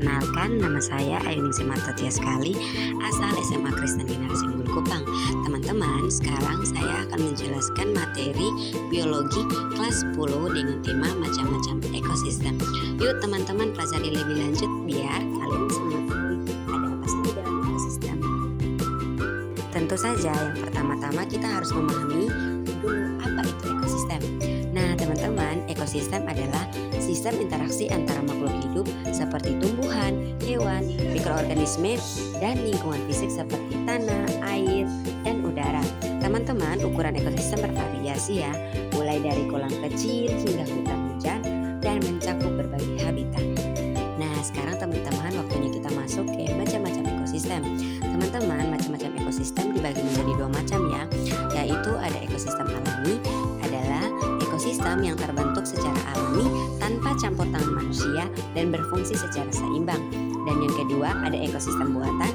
Perkenalkan, nama saya Ayuningsih Martatia Sekali, asal SMA Kristen Ginarsi Unggul Kupang. Teman-teman, sekarang saya akan menjelaskan materi biologi kelas 10 dengan tema macam-macam ekosistem. Yuk teman-teman pelajari lebih lanjut biar kalian bisa mengetahui ada apa sih di dalam ekosistem. Tentu saja yang pertama-tama kita harus memahami dulu apa itu ekosistem. Nah teman-teman, ekosistem adalah sistem interaksi antara makhluk hidup seperti tumbuhan, hewan, mikroorganisme, dan lingkungan fisik seperti tanah, air, dan udara. Teman-teman, ukuran ekosistem bervariasi ya, mulai dari kolam kecil hingga hutan hujan dan mencakup berbagai habitat. Nah, sekarang teman-teman waktunya kita masuk ke macam-macam ekosistem. Teman-teman, macam-macam ekosistem dibagi menjadi dua macam ya, yaitu ada ekosistem alami, adalah ekosistem yang terbentuk secara alami tanpa campur tangan manusia dan berfungsi secara seimbang. Dan yang kedua ada ekosistem buatan.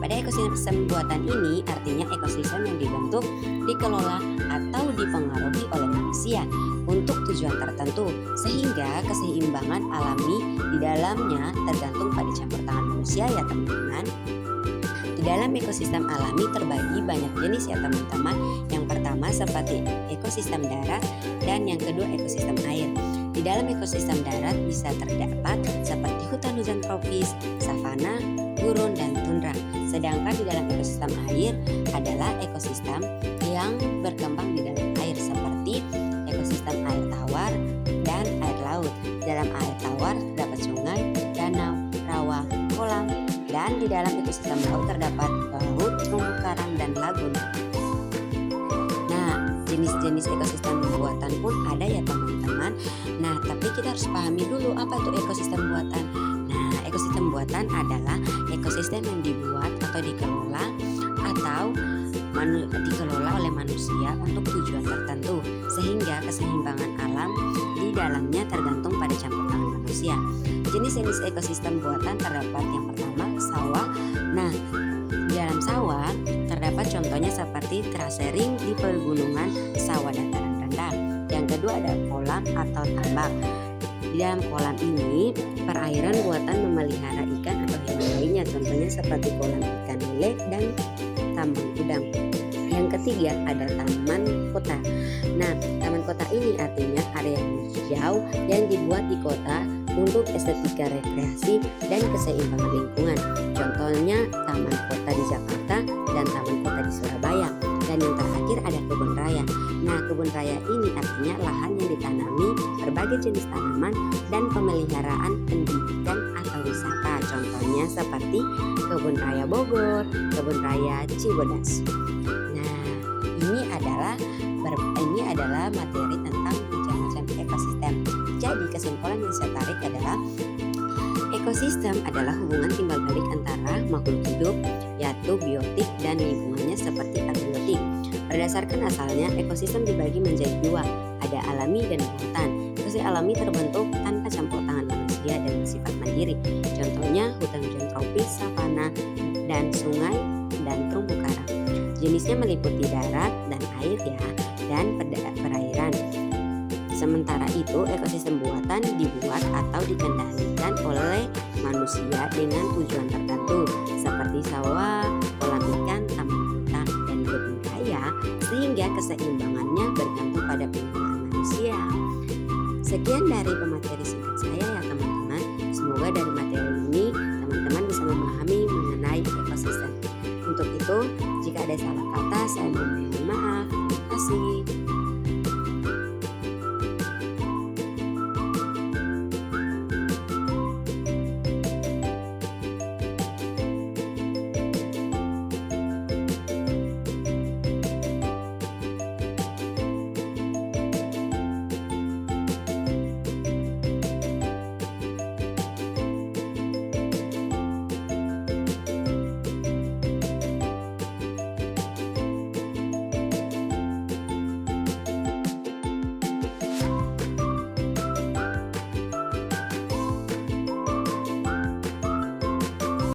Pada ekosistem buatan ini artinya ekosistem yang dibentuk, dikelola atau dipengaruhi oleh manusia untuk tujuan tertentu, sehingga keseimbangan alami di dalamnya tergantung pada campur tangan manusia ya teman-teman. Di dalam ekosistem alami terbagi banyak jenis ya teman-teman. Yang pertama seperti ekosistem darat dan yang kedua ekosistem air. Di dalam ekosistem darat bisa terdapat seperti hutan hujan tropis, savana, gurun, dan tundra. Sedangkan di dalam ekosistem air adalah ekosistem yang berkembang di dalam air seperti ekosistem air tawar dan air laut. Di dalam air tawar terdapat sungai, danau, rawa, kolam, dan di dalam ekosistem laut terdapat laut, terumbu karang, dan laguna. Nah, jenis-jenis ekosistem buatan pun ada ya teman-teman. Nah, tapi kita harus pahami dulu apa itu ekosistem buatan. Nah, ekosistem buatan adalah ekosistem yang dibuat atau dikelola oleh manusia untuk tujuan tertentu, sehingga keseimbangan alam di dalamnya tergantung pada campur tangan manusia. Jenis-jenis ekosistem buatan terdapat yang pertama sawah. Nah, di dalam sawah terdapat contohnya seperti terasering di pegunungan sawah dataran rendah. Yang kedua ada kolam atau tambak. Di dalam kolam ini perairan buatan memelihara ikan atau hewan lainnya, contohnya seperti kolam ikan lele dan tambang udang. Yang ketiga ada taman kota. Nah, taman kota ini artinya area hijau yang dibuat di kota untuk estetika rekreasi dan keseimbangan lingkungan. Contohnya taman kota di Jakarta dan taman kota di Surabaya. Dan yang terakhir ada kebun raya. Nah, kebun raya ini artinya lahan yang ditanami berbagai jenis tanaman dan pemeliharaan pendidikan atau wisata. Contohnya seperti kebun raya Bogor, kebun raya Cibodas. Nah, ini adalah materi tentang macam-macam ekosistem. Jadi kesimpulan yang saya tarik adalah ekosistem adalah hubungan timbal balik antara makhluk hidup, yaitu biotik, dan lingkungannya seperti abiotik. Berdasarkan asalnya, ekosistem dibagi menjadi dua, ada alami dan buatan. Ekosistem alami terbentuk tanpa campur tangan manusia dan bersifat mandiri. Contohnya hutan hujan tropis, savana, dan sungai dan terumbu karang. Jenisnya meliputi darat dan air ya, dan perairan. Sementara itu, ekosistem buatan dibuat atau dikendalikan oleh manusia dengan tujuan tertentu seperti sawah, kolam ikan, taman kota, dan kebun raya, sehingga keseimbangannya bergantung pada penggunaan manusia. Sekian dari pemaparan